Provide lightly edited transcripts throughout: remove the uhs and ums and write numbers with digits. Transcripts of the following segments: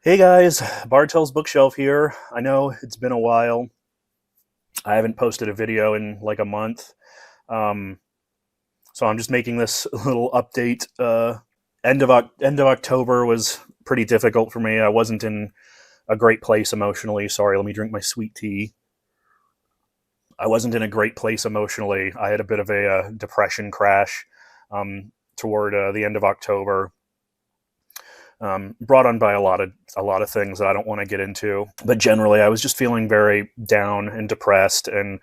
Hey guys, Bartell's Bookshelf here. I know it's been a while. I haven't posted a video in like a month. Um, so I'm just making this little update. End of October was pretty difficult for me. I wasn't in a great place emotionally. Sorry, let me drink my sweet tea. I wasn't in a great place emotionally. I had a bit of a depression crash toward the end of October. Brought on by a lot of things that I don't want to get into. But generally, I was just feeling very down and depressed, and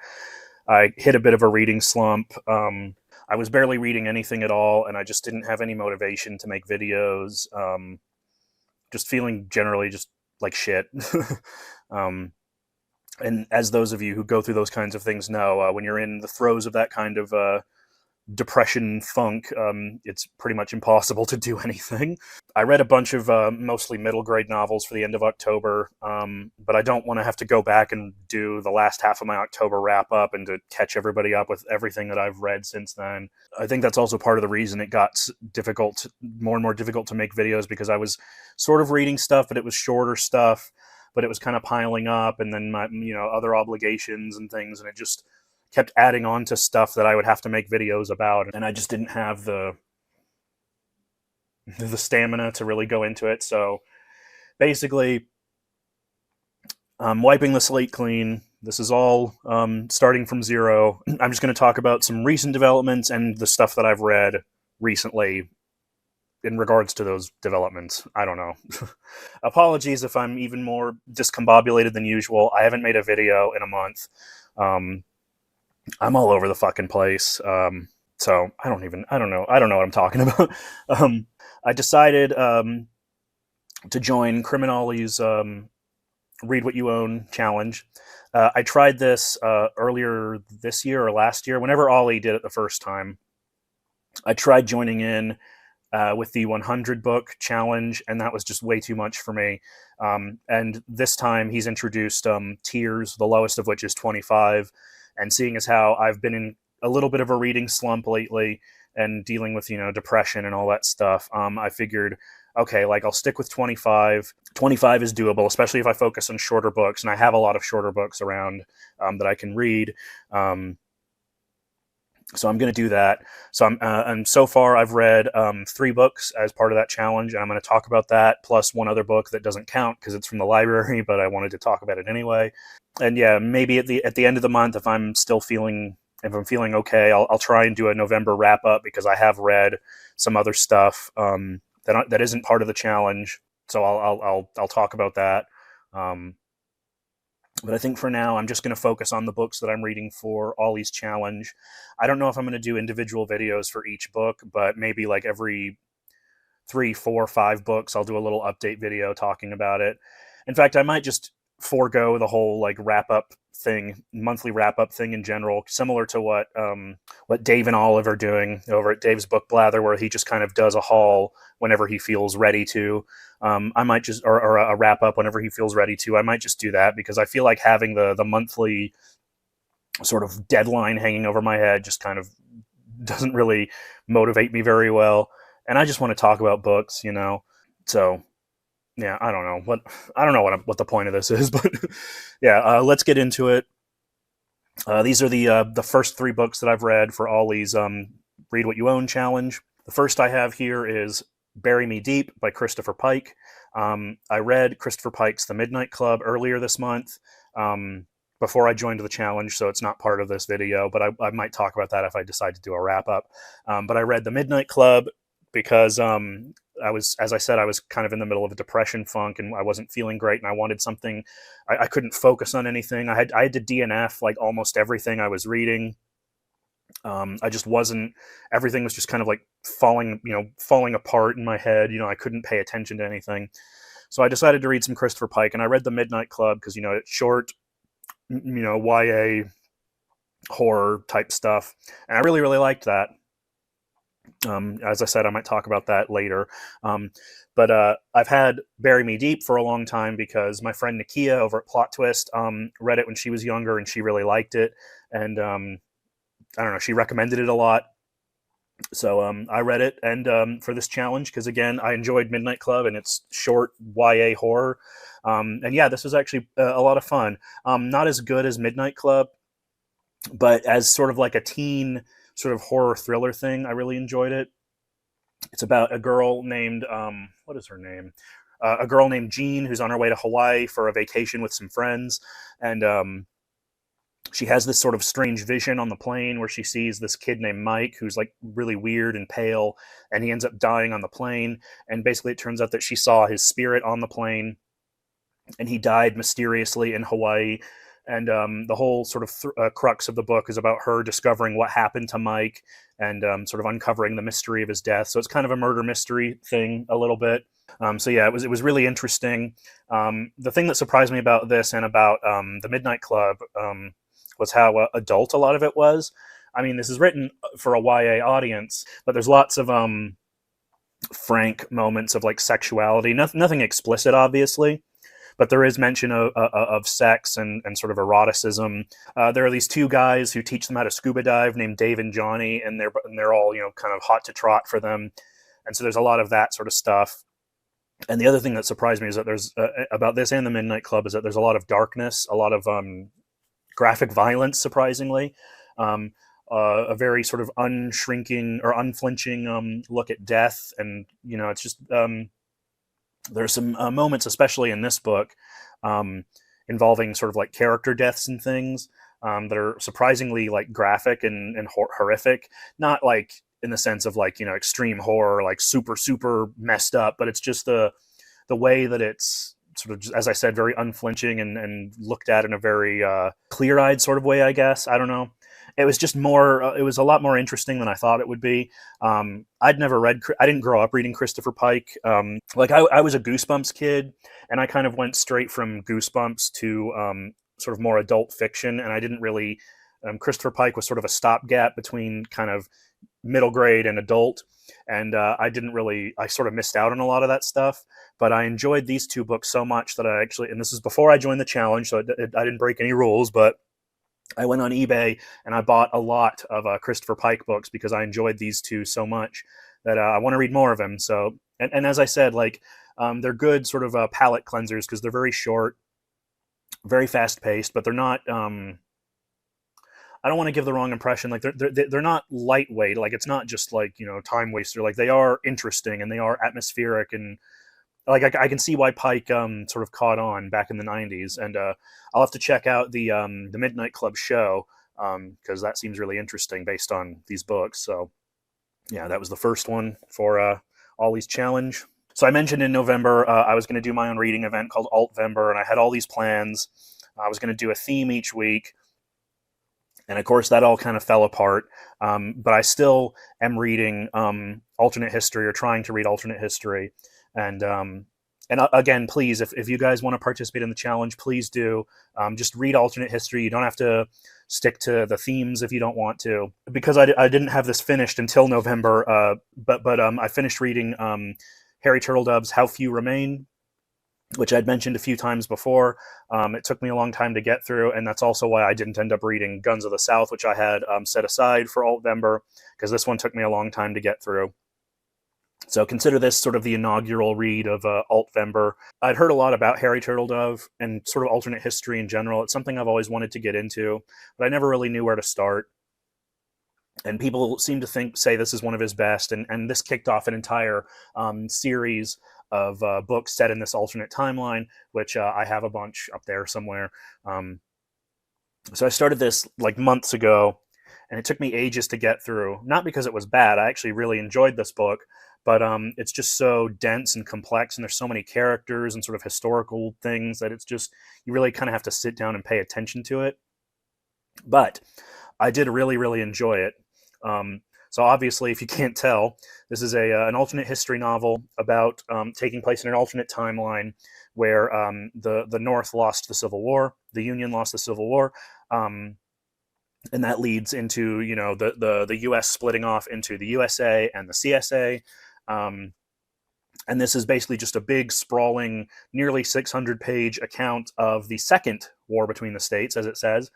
I hit a bit of a reading slump. I was barely reading anything at all, and I just didn't have any motivation to make videos. Just feeling generally just like shit. um, and as those of you who go through those kinds of things know, when you're in the throes of that kind of depression funk, it's pretty much impossible to do anything. I read a bunch of mostly middle grade novels for the end of October, but I don't want to have to go back and do the last half of my October wrap up and to catch everybody up with everything that I've read since then. I think that's also part of the reason it got more and more difficult to make videos, because I was sort of reading stuff, but it was shorter stuff, but it was kind of piling up, and then my other obligations and things, and it just kept adding on to stuff that I would have to make videos about, and I just didn't have the stamina to really go into it. So basically, I'm wiping the slate clean. This is all starting from zero. I'm just going to talk about some recent developments and the stuff that I've read recently in regards to those developments. I don't know. Apologies if I'm even more discombobulated than usual. I haven't made a video in a month. I'm all over the fucking place. So I don't know what I'm talking about. I decided to join Criminali's Read What You Own challenge. I tried this earlier this year or last year, whenever Ollie did it the first time. I tried joining in with the 100 book challenge, and that was just way too much for me. And this time he's introduced tiers, the lowest of which is 25. And seeing as how I've been in a little bit of a reading slump lately and dealing with, depression and all that stuff, I figured, okay, like I'll stick with 25. 25 is doable, especially if I focus on shorter books, and I have a lot of shorter books around that I can read. So I'm going to do that. So and so far I've read 3 books as part of that challenge, and I'm going to talk about that, plus one other book that doesn't count because it's from the library, but I wanted to talk about it anyway. And yeah, maybe at the end of the month, if I'm feeling okay, I'll try and do a November wrap up, because I have read some other stuff that isn't part of the challenge. So I'll talk about that. But I think for now, I'm just going to focus on the books that I'm reading for Ollie's challenge. I don't know if I'm going to do individual videos for each book, but maybe like every 3, 4, 5 books, I'll do a little update video talking about it. In fact, I might just forego the whole like monthly wrap up thing in general, similar to what Dave and Olive are doing over at Dave's Book Blather, where he just kind of does a haul whenever he feels ready to. I might just, or a wrap up whenever he feels ready to. I might just do that, because I feel like having the monthly sort of deadline hanging over my head just kind of doesn't really motivate me very well. And I just want to talk about books, So yeah, I don't know what the point of this is, but yeah, let's get into it. These are the first 3 books that I've read for Ollie's Read What You Own challenge. The first I have here is Bury Me Deep by Christopher Pike. I read Christopher Pike's The Midnight Club earlier this month, before I joined the challenge, so it's not part of this video, but I might talk about that if I decide to do a wrap up. But I read The Midnight Club because as I said, I was kind of in the middle of a depression funk, and I wasn't feeling great, and I wanted something. I couldn't focus on anything. I had to DNF like almost everything I was reading. I just wasn't. Everything was just kind of like falling apart in my head. I couldn't pay attention to anything. So I decided to read some Christopher Pike, and I read The Midnight Club because it's short, YA horror type stuff, and I really liked that. As I said, I might talk about that later. But I've had Bury Me Deep for a long time because my friend Nakia over at Plot Twist read it when she was younger, and she really liked it. And I don't know, she recommended it a lot. So I read it, and for this challenge, because again, I enjoyed Midnight Club and it's short YA horror. And yeah, this was actually a lot of fun. Not as good as Midnight Club, but as sort of like a teen sort of horror thriller thing, I really enjoyed it. It's about a girl named what is her name? A girl named Jean who's on her way to Hawaii for a vacation with some friends, and she has this sort of strange vision on the plane where she sees this kid named Mike who's like really weird and pale, and he ends up dying on the plane. And basically, it turns out that she saw his spirit on the plane, and he died mysteriously in Hawaii. And the whole sort of crux of the book is about her discovering what happened to Mike and sort of uncovering the mystery of his death. So it's kind of a murder mystery thing a little bit. So yeah, it was really interesting. The thing that surprised me about this and about the Midnight Club was how adult a lot of it was. I mean, this is written for a YA audience, but there's lots of frank moments of like sexuality. Nothing explicit, obviously, but there is mention of sex and sort of eroticism. There are these two guys who teach them how to scuba dive named Dave and Johnny, and they're all, you know, kind of hot to trot for them. And so there's a lot of that sort of stuff. And the other thing that surprised me is that there's about this and the Midnight Club is that there's a lot of darkness, a lot of graphic violence, surprisingly. A very sort of unshrinking or unflinching look at death. And, you know, it's just there's some moments, especially in this book, involving sort of like character deaths and things that are surprisingly like graphic and horrific. Not like in the sense of like, you know, extreme horror, like super messed up, but it's just the way that it's sort of, as I said, very unflinching and looked at in a very clear-eyed sort of way, I guess. I don't know. It was just more, it was a lot more interesting than I thought it would be. I didn't grow up reading Christopher Pike. Like I was a Goosebumps kid, and I kind of went straight from Goosebumps to sort of more adult fiction, and I didn't really, Christopher Pike was sort of a stopgap between kind of middle grade and adult. And I sort of missed out on a lot of that stuff, but I enjoyed these two books so much that I actually, and this is before I joined the challenge, so I didn't break any rules, but I went on eBay and I bought a lot of Christopher Pike books because I enjoyed these two so much that I want to read more of them. So, and as I said, like they're good sort of palate cleansers because they're very short, very fast paced, but they're not. I don't want to give the wrong impression. Like they're not lightweight. Like it's not just like, you know, time waster. Like they are interesting and they are atmospheric, and like I can see why Pike sort of caught on back in the '90s. And I'll have to check out the Midnight Club show because that seems really interesting based on these books. So yeah, that was the first one for Ollie's challenge. So I mentioned in November I was going to do my own reading event called Altvember, and I had all these plans. I was going to do a theme each week. And of course, that all kind of fell apart. But I still am reading alternate history, or trying to read alternate history. And again, please, if you guys want to participate in the challenge, please do. Just read alternate history. You don't have to stick to the themes if you don't want to. Because I didn't have this finished until November, but I finished reading Harry Turtledove's How Few Remain, which I'd mentioned a few times before. It took me a long time to get through, and that's also why I didn't end up reading Guns of the South, which I had set aside for Altvember, because this one took me a long time to get through. So consider this sort of the inaugural read of Altvember. I'd heard a lot about Harry Turtledove and sort of alternate history in general. It's something I've always wanted to get into, but I never really knew where to start. And people seem to say this is one of his best, and this kicked off an entire series of books set in this alternate timeline, which I have a bunch up there somewhere. So I started this like months ago, and it took me ages to get through. Not because it was bad. I actually really enjoyed this book, but it's just so dense and complex, and there's so many characters and sort of historical things that it's just, you really kind of have to sit down and pay attention to it. But I did really, really enjoy it. So obviously, if you can't tell, this is an alternate history novel about taking place in an alternate timeline where the North lost the Civil War, the Union lost the Civil War, and that leads into, you know, the U.S. splitting off into the USA and the CSA. And this is basically just a big, sprawling, nearly 600-page account of the second war between the states, as it says,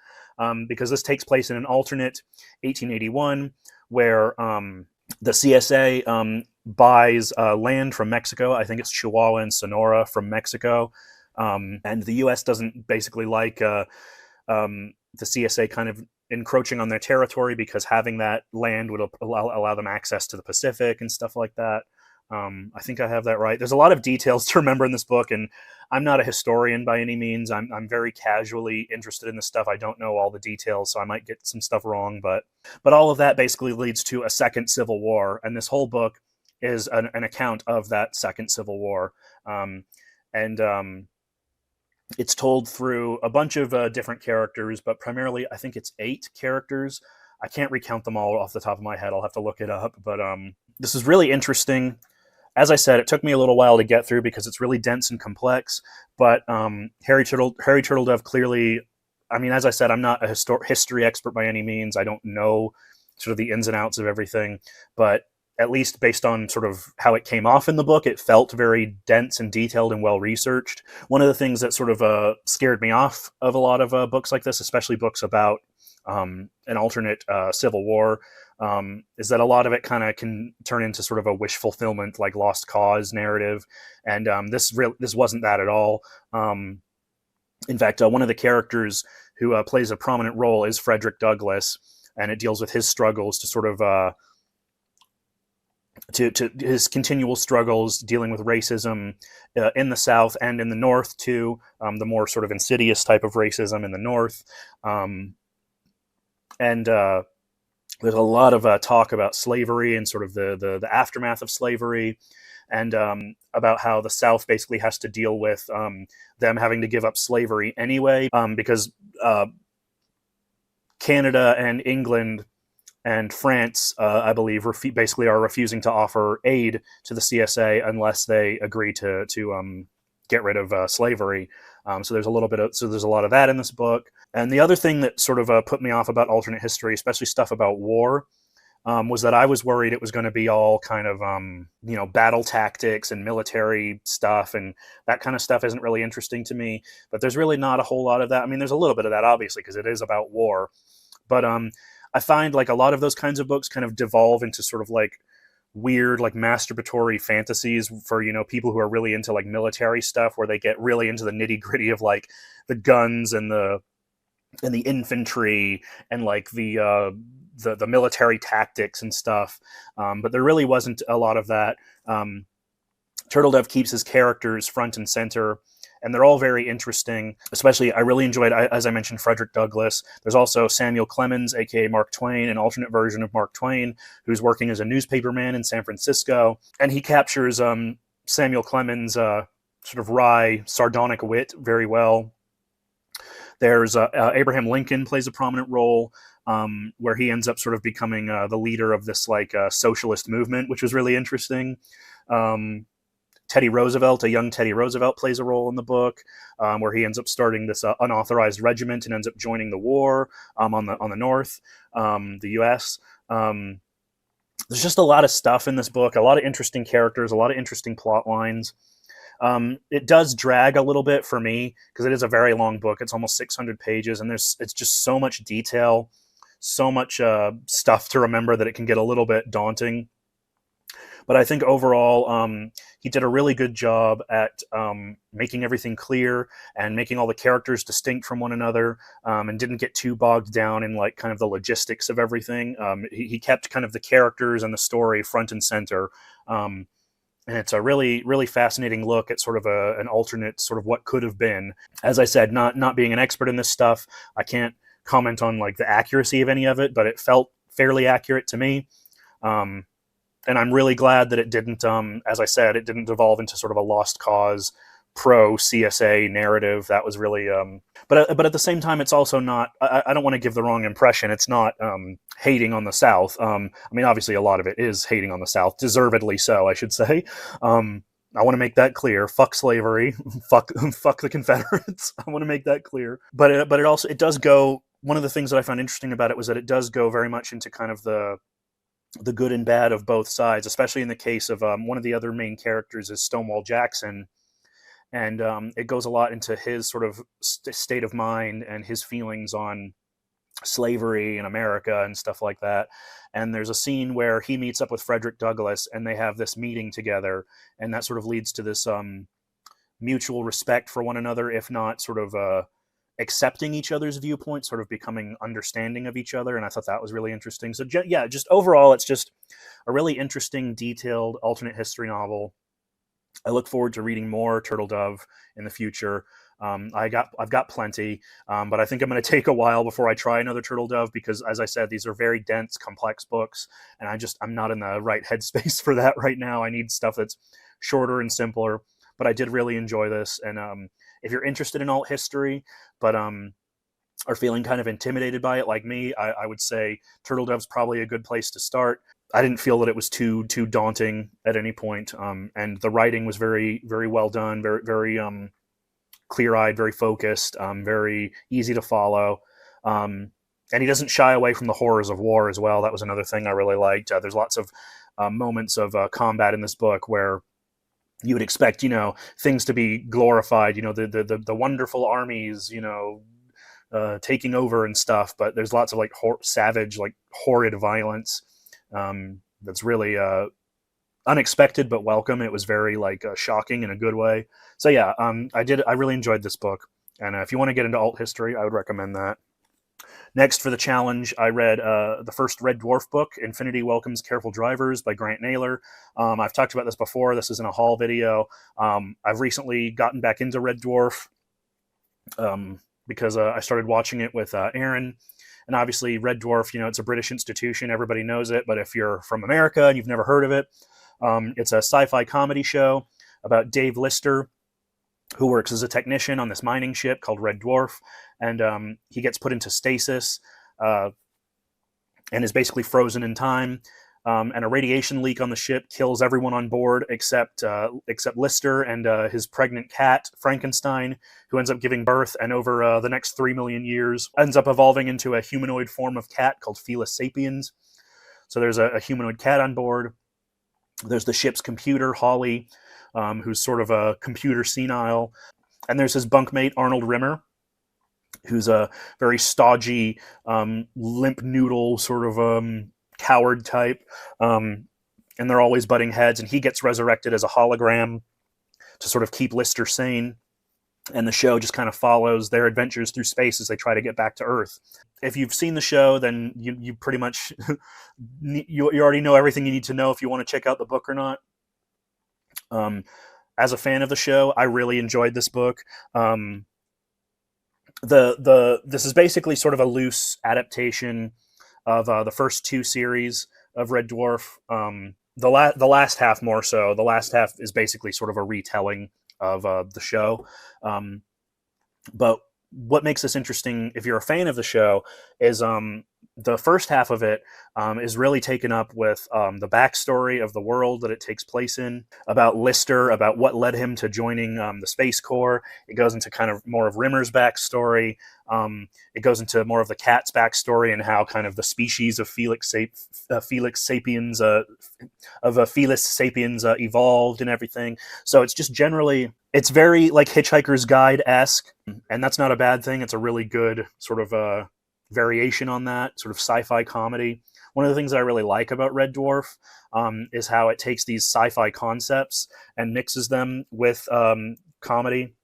because this takes place in an alternate 1881, where The CSA buys land from Mexico. I think it's Chihuahua and Sonora from Mexico. And the U.S. doesn't basically like the CSA kind of encroaching on their territory, because having that land would allow them access to the Pacific and stuff like that. I think I have that right. There's a lot of details to remember in this book, and I'm not a historian by any means. I'm very casually interested in this stuff. I don't know all the details, so I might get some stuff wrong, but all of that basically leads to a second civil war, and this whole book is an account of that second civil war. And it's told through a bunch of different characters, but primarily I think it's 8 characters. I can't recount them all off the top of my head. I'll have to look it up. But this is really interesting. As I said, it took me a little while to get through because it's really dense and complex. But Harry Turtledove clearly, I mean, as I said, I'm not a history expert by any means. I don't know sort of the ins and outs of everything. But at least based on sort of how it came off in the book, it felt very dense and detailed and well-researched. One of the things that sort of scared me off of a lot of books like this, especially books about an alternate civil war, is that a lot of it kind of can turn into sort of a wish fulfillment, like Lost Cause narrative. And this wasn't that at all. In fact, one of the characters who plays a prominent role is Frederick Douglass, and it deals with his struggles to sort of to his continual struggles dealing with racism in the South and in the North too, the more sort of insidious type of racism in the North. And there's a lot of talk about slavery and sort of the aftermath of slavery, and about how the South basically has to deal with them having to give up slavery anyway, because Canada and England and France, I believe, basically are refusing to offer aid to the CSA unless they agree to get rid of slavery. So there's a lot of that in this book. And the other thing that sort of put me off about alternate history, especially stuff about war, was that I was worried it was going to be all kind of battle tactics and military stuff, and that kind of stuff isn't really interesting to me. But there's really not a whole lot of that. I mean, there's a little bit of that, obviously, because it is about war. But I find like a lot of those kinds of books kind of devolve into sort of like weird, like masturbatory fantasies for, people who are really into like military stuff, where they get really into the nitty gritty of like the guns and the infantry and like the military tactics and stuff. But there really wasn't a lot of that. Turtledove keeps his characters front and center, and they're all very interesting. Especially, I really enjoyed, as I mentioned, Frederick Douglass. There's also Samuel Clemens, aka Mark Twain, an alternate version of Mark Twain, who's working as a newspaperman in San Francisco. And he captures Samuel Clemens' sort of wry, sardonic wit very well. There's Abraham Lincoln plays a prominent role, where he ends up sort of becoming the leader of this like socialist movement, which was really interesting. Teddy Roosevelt, a young Teddy Roosevelt, plays a role in the book, where he ends up starting this unauthorized regiment and ends up joining the war on the North, the U.S. There's just a lot of stuff in this book, a lot of interesting characters, a lot of interesting plot lines. It does drag a little bit for me because it is a very long book. It's almost 600 pages, and it's just so much detail, so much stuff to remember that it can get a little bit daunting. But I think overall, he did a really good job at making everything clear and making all the characters distinct from one another, and didn't get too bogged down in like kind of the logistics of everything. He kept kind of the characters and the story front and center. And it's a really, really fascinating look at sort of an alternate sort of what could have been. As I said, not being an expert in this stuff, I can't comment on like the accuracy of any of it, but it felt fairly accurate to me. And I'm really glad that it didn't, as I said, it didn't devolve into sort of a Lost Cause pro CSA narrative. That was really, but at the same time, it's also not, I don't want to give the wrong impression. It's not hating on the South. I mean, obviously a lot of it is hating on the South, deservedly so, I should say. I want to make that clear. Fuck slavery. fuck the Confederates. I want to make that clear. But it does go, one of the things that I found interesting about it was that it does go very much into kind of the good and bad of both sides, especially in the case of one of the other main characters is Stonewall Jackson. And it goes a lot into his sort of state of mind and his feelings on slavery in America and stuff like that. And there's a scene where he meets up with Frederick Douglass, and they have this meeting together, and that sort of leads to this mutual respect for one another, if not sort of accepting each other's viewpoints, sort of becoming understanding of each other. And I thought that was really interesting. So yeah, just overall, it's just a really interesting, detailed alternate history novel. I look forward to reading more Turtledove in the future. I've got plenty, but I think I'm going to take a while before I try another Turtledove because, as I said, these are very dense, complex books, and I'm not in the right headspace for that right now. I need stuff that's shorter and simpler. But I did really enjoy this, and if you're interested in alt history, but are feeling kind of intimidated by it like me, I would say Turtledove's probably a good place to start. I didn't feel that it was too daunting at any point, and the writing was very, very well done, very, very clear-eyed, very focused, very easy to follow, and he doesn't shy away from the horrors of war as well. That was another thing I really liked. There's lots of moments of combat in this book where you would expect, things to be glorified, the wonderful armies, taking over and stuff. But there's lots of like savage, like horrid violence that's really unexpected but welcome. It was very like shocking in a good way. So yeah, I really enjoyed this book, and if you want to get into alt history, I would recommend that. Next for the challenge, I read the first Red Dwarf book, Infinity Welcomes Careful Drivers by Grant Naylor. I've talked about this before. This is in a haul video. I've recently gotten back into Red Dwarf because I started watching it with Aaron. And obviously Red Dwarf, it's a British institution. Everybody knows it. But if you're from America and you've never heard of it, it's a sci-fi comedy show about Dave Lister, who works as a technician on this mining ship called Red Dwarf, and he gets put into stasis and is basically frozen in time. And a radiation leak on the ship kills everyone on board except Lister and his pregnant cat, Frankenstein, who ends up giving birth, and over the next 3 million years ends up evolving into a humanoid form of cat called Felis sapiens. So there's a humanoid cat on board. There's the ship's computer, Holly, who's sort of a computer senile. And there's his bunkmate, Arnold Rimmer, who's a very stodgy, limp noodle sort of coward type. And they're always butting heads, and he gets resurrected as a hologram to sort of keep Lister sane. And the show just kind of follows their adventures through space as they try to get back to Earth. If you've seen the show, then you pretty much, you already know everything you need to know if you want to check out the book or not. As a fan of the show, I really enjoyed this book. This is basically sort of a loose adaptation of the first 2 series of Red Dwarf. The last half more so. The last half is basically sort of a retelling of the show. But what makes this interesting, if you're a fan of the show, is the first half of it is really taken up with the backstory of the world that it takes place in, about Lister, about what led him to joining the Space Corps. It goes into kind of more of Rimmer's backstory. It goes into more of the cat's backstory and how kind of the species of Felis sapiens evolved and everything. So it's just generally, it's very like Hitchhiker's Guide-esque, and that's not a bad thing. It's a really good sort of variation on that sort of sci-fi comedy. One of the things that I really like about Red Dwarf is how it takes these sci-fi concepts and mixes them with comedy.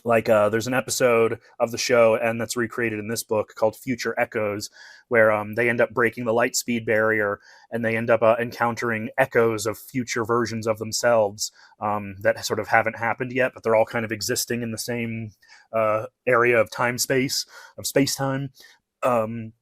Like there's an episode of the show, and that's recreated in this book, called Future Echoes, where they end up breaking the light speed barrier, and they end up encountering echoes of future versions of themselves that sort of haven't happened yet, but they're all kind of existing in the same area of space-time. And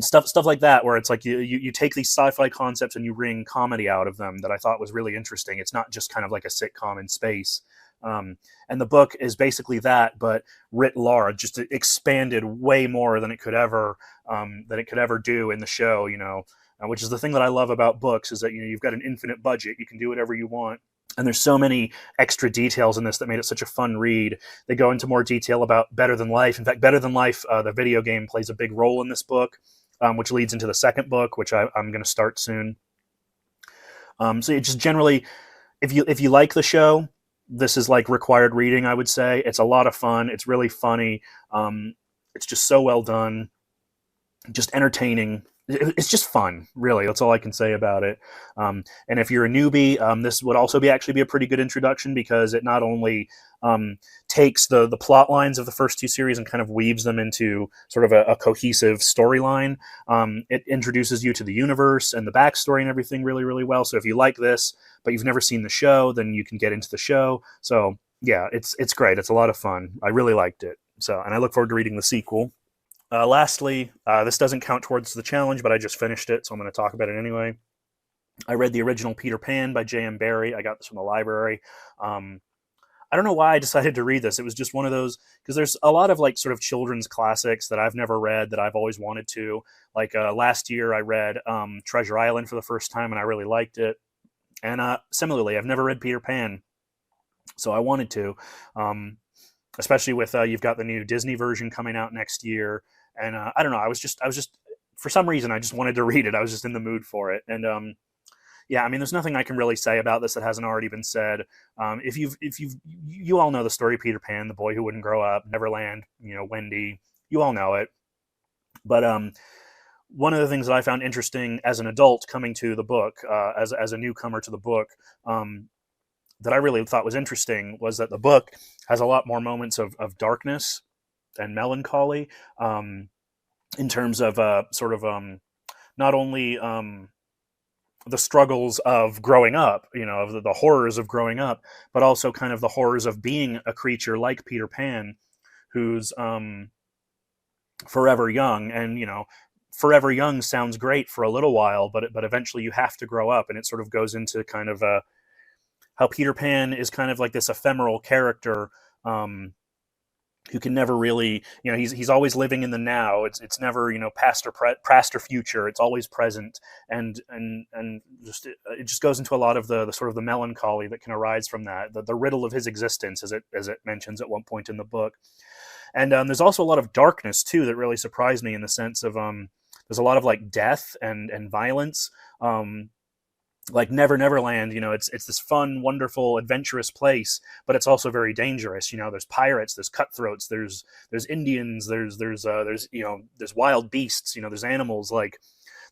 stuff like that, where it's like you take these sci-fi concepts and you wring comedy out of them, that I thought was really interesting. It's not just kind of like a sitcom in space. And the book is basically that, but writ large, just expanded way more than it could ever do in the show. Which is the thing that I love about books, is that you've got an infinite budget, you can do whatever you want. And there's so many extra details in this that made it such a fun read. They go into more detail about Better Than Life. In fact, Better Than Life, the video game, plays a big role in this book, which leads into the second book, which I'm going to start soon. So it just generally, if you like the show, this is like required reading, I would say. It's a lot of fun. It's really funny. It's just so well done. just entertaining. It's just fun, really. That's all I can say about it. And if you're a newbie, this would also actually be a pretty good introduction, because it not only takes the plot lines of the first two series and kind of weaves them into sort of a cohesive storyline. It introduces you to the universe and the backstory and everything really, really well. So if you like this, but you've never seen the show, then you can get into the show. So yeah, it's great. It's a lot of fun. I really liked it. So, and I look forward to reading the sequel. Lastly, this doesn't count towards the challenge, but I just finished it, so I'm going to talk about it anyway. I read the original Peter Pan by J.M. Barrie. I got this from the library. I don't know why I decided to read this. It was just one of those, because there's a lot of like sort of children's classics that I've never read that I've always wanted to. Like last year, I read Treasure Island for the first time, and I really liked it. And similarly, I've never read Peter Pan, so I wanted to. Especially with you've got the new Disney version coming out next year. And I don't know, I was just for some reason I just wanted to read it. I was just in the mood for it. And yeah, I mean, there's nothing I can really say about this that hasn't already been said. If you all know the story of Peter Pan, the boy who wouldn't grow up, Neverland, Wendy, you all know it. But one of the things that I found interesting as an adult coming to the book, as a newcomer to the book, that I really thought was interesting, was that the book has a lot more moments of darkness and melancholy, in terms of sort of not only the struggles of growing up, of the horrors of growing up, but also kind of the horrors of being a creature like Peter Pan, who's forever young. And forever young sounds great for a little while, but eventually you have to grow up, and it sort of goes into kind of how Peter Pan is kind of like this ephemeral character, who can never really, he's always living in the now. It's never, past or future. It's always present, and just it just goes into a lot of the sort of the melancholy that can arise from that, the riddle of his existence, as it mentions at one point in the book. And there's also a lot of darkness too that really surprised me, in the sense of there's a lot of like death and violence. Like Neverland, it's this fun, wonderful, adventurous place, but it's also very dangerous. There's pirates, there's cutthroats, there's Indians, there's wild beasts, there's animals. Like,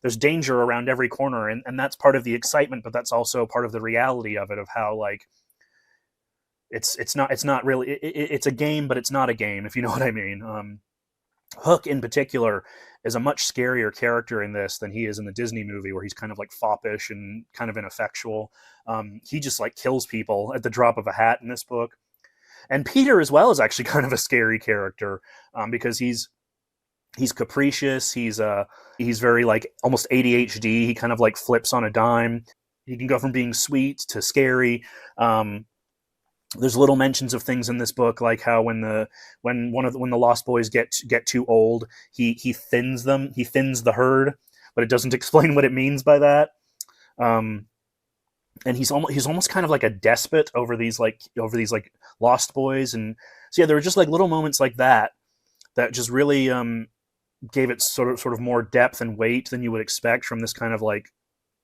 there's danger around every corner, and that's part of the excitement, but that's also part of the reality of it, of how like it's not really it's a game, but it's not a game, if you know what I mean. Hook in particular is a much scarier character in this than he is in the Disney movie, where he's kind of like foppish and kind of ineffectual. He just like kills people at the drop of a hat in this book. And Peter as well is actually kind of a scary character, because he's capricious. He's very like almost ADHD. He kind of like flips on a dime. He can go from being sweet to scary. There's little mentions of things in this book, like how when the Lost Boys get too old, he thins them. He thins the herd, but it doesn't explain what it means by that. And he's almost kind of like a despot over these Lost Boys. And so yeah, there were just like little moments like that just really gave it sort of more depth and weight than you would expect from this kind of like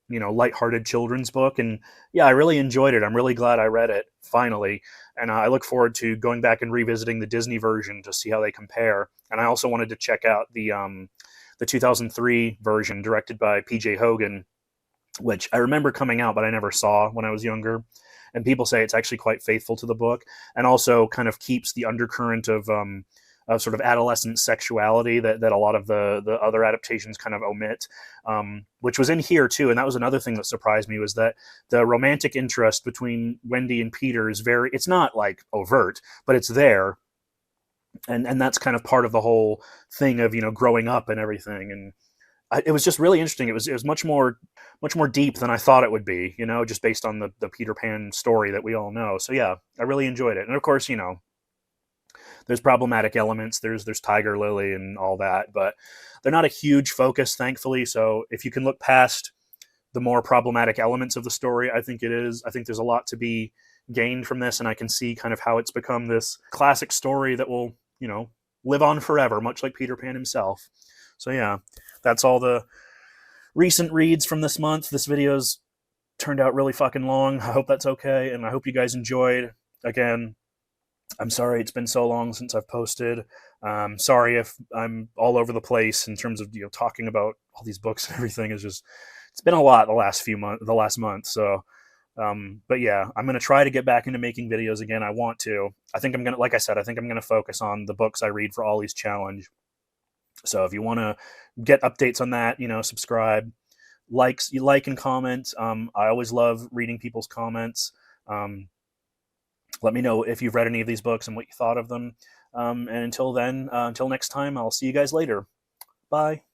lighthearted children's book. And yeah, I really enjoyed it. I'm really glad I read it finally, and I look forward to going back and revisiting the Disney version to see how they compare. And I also wanted to check out the 2003 version directed by PJ Hogan, which I remember coming out, but I never saw when I was younger. And people say it's actually quite faithful to the book, and also kind of keeps the undercurrent of sort of adolescent sexuality that a lot of the other adaptations kind of omit, which was in here too. And that was another thing that surprised me, was that the romantic interest between Wendy and Peter is it's not like overt, but it's there. And that's kind of part of the whole thing of, growing up and everything. And it was just really interesting. It was much more deep than I thought it would be, just based on the Peter Pan story that we all know. So yeah, I really enjoyed it. And of course, there's problematic elements. There's Tiger Lily and all that, but they're not a huge focus, thankfully. So if you can look past the more problematic elements of the story, I think there's a lot to be gained from this, and I can see kind of how it's become this classic story that will, live on forever, much like Peter Pan himself. So yeah, that's all the recent reads from this month. This video's turned out really fucking long. I hope that's okay, and I hope you guys enjoyed. Again, I'm sorry it's been so long since I've posted. Sorry if I'm all over the place in terms of talking about all these books and everything. It's been a lot the last month. So, but yeah, I'm gonna try to get back into making videos again. I want to. I think I'm gonna, like I said, I think I'm gonna focus on the books I read for Ollie's challenge. So if you want to get updates on that, subscribe, you like and comment. I always love reading people's comments. Let me know if you've read any of these books and what you thought of them. And until then, until next time, I'll see you guys later. Bye.